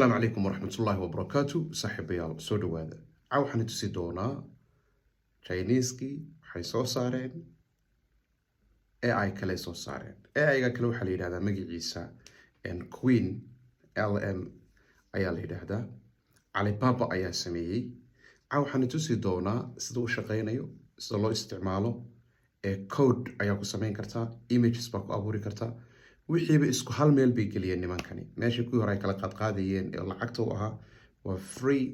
السلام عليكم ورحمة الله وبركاته. صاحب يال سودو هذا عاو حنا تسيدونا Chinese-كي waxay soo saareen AI kale soo saareen AI-ga kale waxa la yiraahdaa magaciisa Queen LM ayaa la yiraahdaa. Alibaba ayaa sameeyay. Caaw waxaan tusi doonaa sida uu shaqeynayo, sida loo isticmaalo code ayaa ku sameyn kartaa, images baa ku abuuri kartaa. wixiiba isku hal meel bay geliyeen nimankani. meesha ku hore ay kala qaadqaadayeen ee lacagta u ahaa waa free,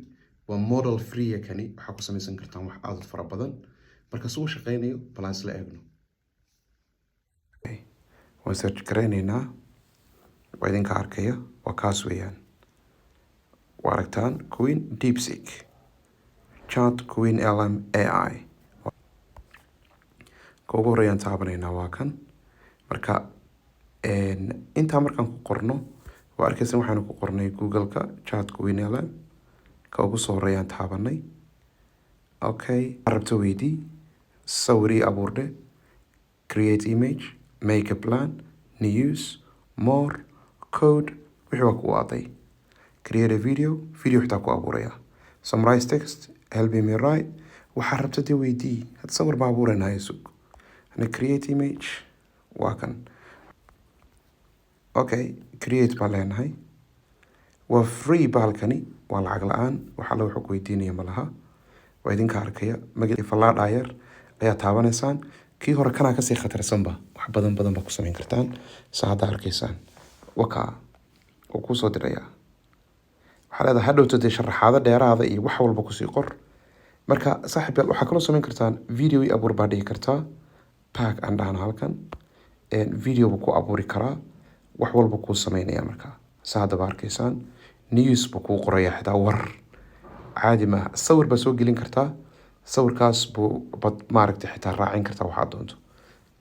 waa model free kani waxa ku sameysan kartaan wax aad u fara badan. marka soo shaqeynayo balance la eegno. waan search gareynaynaa waa idinka arkaya waa kaas weeyaan. waa aragtaan Queen DeepSeek Chat Queen LM AI ugu horeyaan taabanaynaa waa kan. marka intaa markaan ku qorno waa arkaysan waxaan ku qornay Google-ka Chat Queen LM ka ugu soo horeyaan taabanay. okay arabto weydii sawiri abuurde, create image, make a plan, news, more, code, wixii waa ku waaday. create a video xitaa ku abuuraya. summarize text, help me write, waxaa rabto dee weydii. had sawir baa abuuranaya sug. ana create image waa kan. okay create baa leenahay. waa free baalkani, waa lacag la-aan, waxa la wuxuu ku weydiinaya malaha. waa idinka arkaya magacii fallaadhaayar ayaa taabanaysaan. kii hore kanaa kasii khatarsanba, wax badan baa ku samayn kartaan. saa hadda arkaysaan wakaa uu kuu soo dirayaa. waxaa leedahay hadhowto dee sharaxaado dheeraada iyo wax walba kusii qor. marka saaxiib yaal waxaa kaloo samayn kartaan video i abuur baa dhihi kartaa. pack aan dhahna halkan video buu ku abuuri karaa, wax walba kuu samaynaya. markaa saa hadda baa arkaysaan news buu kuu qoraya, xitaa war caadi maaha. sawir baa soo gelin kartaa, sawirkaas buu maaragtay xitaa raacin kartaa waxaad doonto.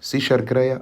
sii share gareeya.